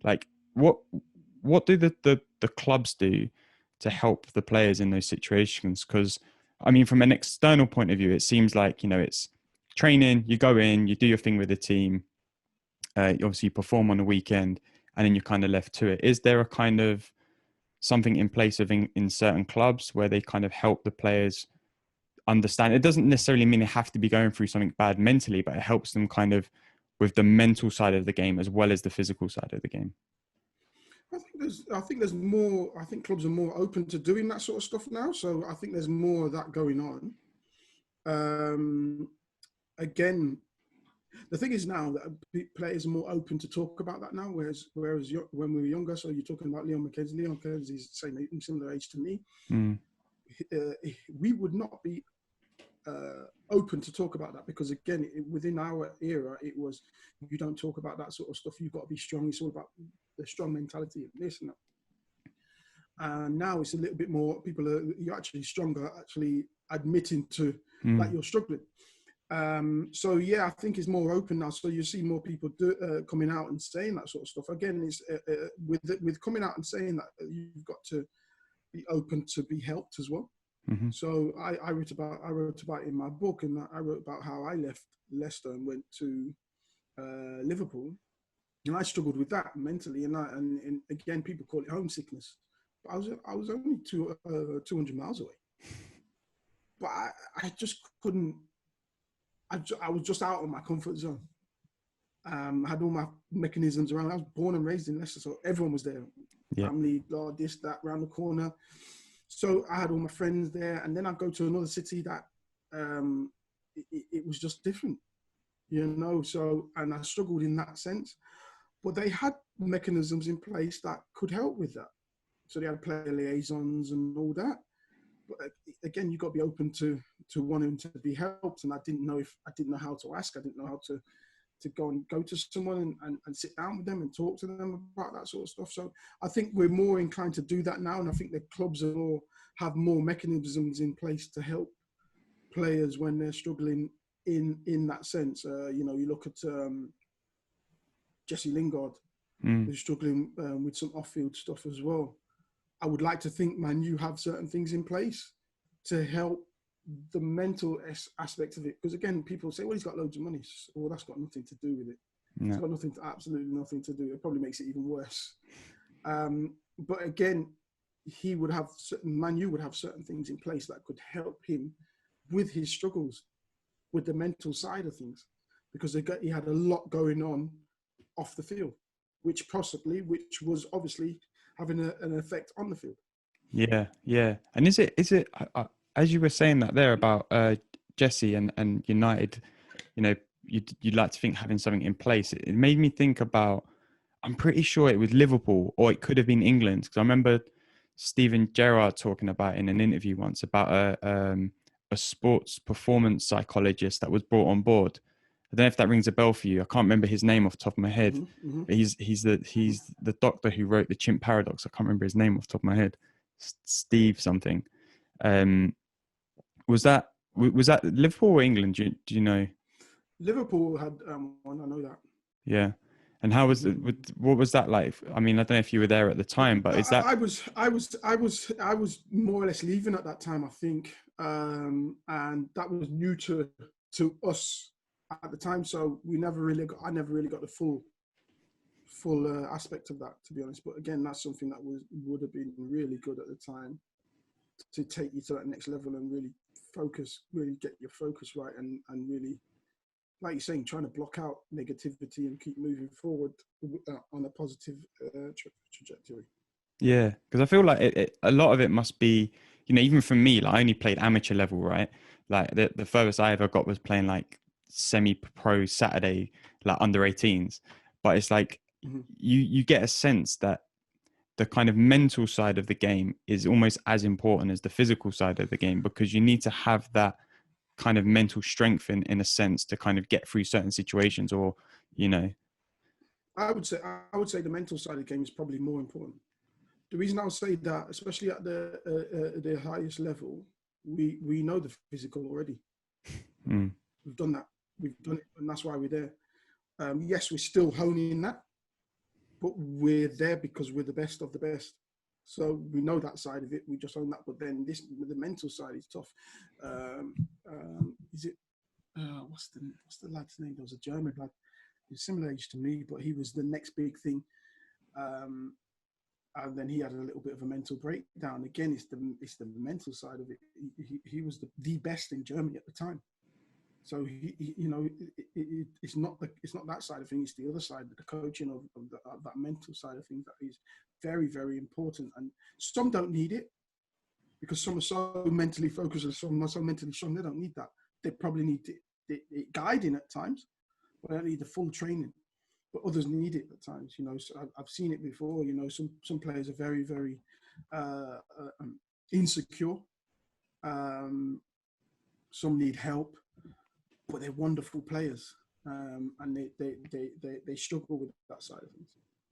Like, what do the clubs do to help the players in those situations? Because I mean, from an external point of view, it seems like, it's training, you go in, you do your thing with the team, you obviously perform on the weekend, and then you're kind of left to it. Is there a kind of something in place in certain clubs where they kind of help the players understand? It doesn't necessarily mean they have to be going through something bad mentally, but it helps them kind of with the mental side of the game as well as the physical side of the game. I think there's more. I think clubs are more open to doing that sort of stuff now. So I think there's more of that going on. Again, the thing is now that players are more open to talk about that now. Whereas when we were younger, so you're talking about Leon McKenzie. Leon McKenzie is the same similar age to me. We would not be open to talk about that because again, within our era, it was you don't talk about that sort of stuff. You've got to be strong. It's all about the strong mentality of this and that. And now it's a little bit more. You're actually stronger, actually admitting to that you're struggling. So yeah, I think it's more open now. So you see more people coming out and saying that sort of stuff. Again, it's with coming out and saying that you've got to be open to be helped as well. Mm-hmm. So I wrote about it in my book, and I wrote about how I left Leicester and went to Liverpool, and I struggled with that mentally. And again, people call it homesickness, but I was only 200 miles away, but I just couldn't. I was just out of my comfort zone. I had all my mechanisms around. I was born and raised in Leicester, so everyone was there. Yeah. Family, blah, this, that, around the corner. So I had all my friends there, and then I'd go to another city that it was just different, So, and I struggled in that sense, but they had mechanisms in place that could help with that. So they had player liaisons and all that. But again, you've got to be open to wanting to be helped. And I didn't know how to ask. I didn't know how to go to someone and sit down with them and talk to them about that sort of stuff. So I think we're more inclined to do that now. And I think the clubs have more mechanisms in place to help players when they're struggling in that sense. You look at Jesse Lingard, who's struggling with some off-field stuff as well. I would like to think, man, you have certain things in place to help the mental aspect of it. Because again, people say, well, he's got loads of money. Well, that's got nothing to do with it. No. It's got absolutely nothing to do. It probably makes it even worse. But again, you would have certain things in place that could help him with his struggles, with the mental side of things. Because he had a lot going on off the field, which was obviously having an effect on the field. Yeah. And is it as you were saying that there about Jesse and United, you'd like to think having something in place. It made me think about, I'm pretty sure it was Liverpool or it could have been England, because I remember Steven Gerrard talking about in an interview once about a sports performance psychologist that was brought on board. I don't know if that rings a bell for you. I can't remember his name off the top of my head. Mm-hmm. But he's the doctor who wrote the Chimp Paradox. I can't remember his name off the top of my head. Steve something. Was that Liverpool or England? Do you know? Liverpool had one. I know that. Yeah. And how was it? What was that like? I mean, I don't know if you were there at the time, but is that? I was more or less leaving at that time, I think, and that was new to us at the time. So I never really got the full aspect of that, to be honest. But again, that's something that would have been really good at the time to take you to that next level and really get your focus right, and really, like you're saying, trying to block out negativity and keep moving forward on a positive trajectory. Yeah, because I feel like a lot of it must be, even for me, like I only played amateur level, right? Like the furthest I ever got was playing like semi-pro Saturday, like under 18s. But it's like you get a sense that the kind of mental side of the game is almost as important as the physical side of the game, because you need to have that kind of mental strength in a sense to kind of get through certain situations, or I would say the mental side of the game is probably more important. The reason I'll say that, especially at the highest level, we know the physical already. We've done that, and that's why we're there. Yes, we're still honing that, but we're there because we're the best of the best. So we know that side of it. We just own that. But then the mental side is tough. Is it? What's the lad's name? There was a German lad, he's similar age to me, but he was the next big thing. And then he had a little bit of a mental breakdown. Again, it's the mental side of it. He was the best in Germany at the time. So it's not that side of things. It's the other side, the coaching of that mental side of things that is very, very important. And some don't need it because some are so mentally focused and some are so mentally strong. They don't need that. They probably need it guiding at times, but they don't need the full training. But others need it at times. So I've seen it before. Some players are very, very insecure. Some need help, but they're wonderful players, and they struggle with that side of things.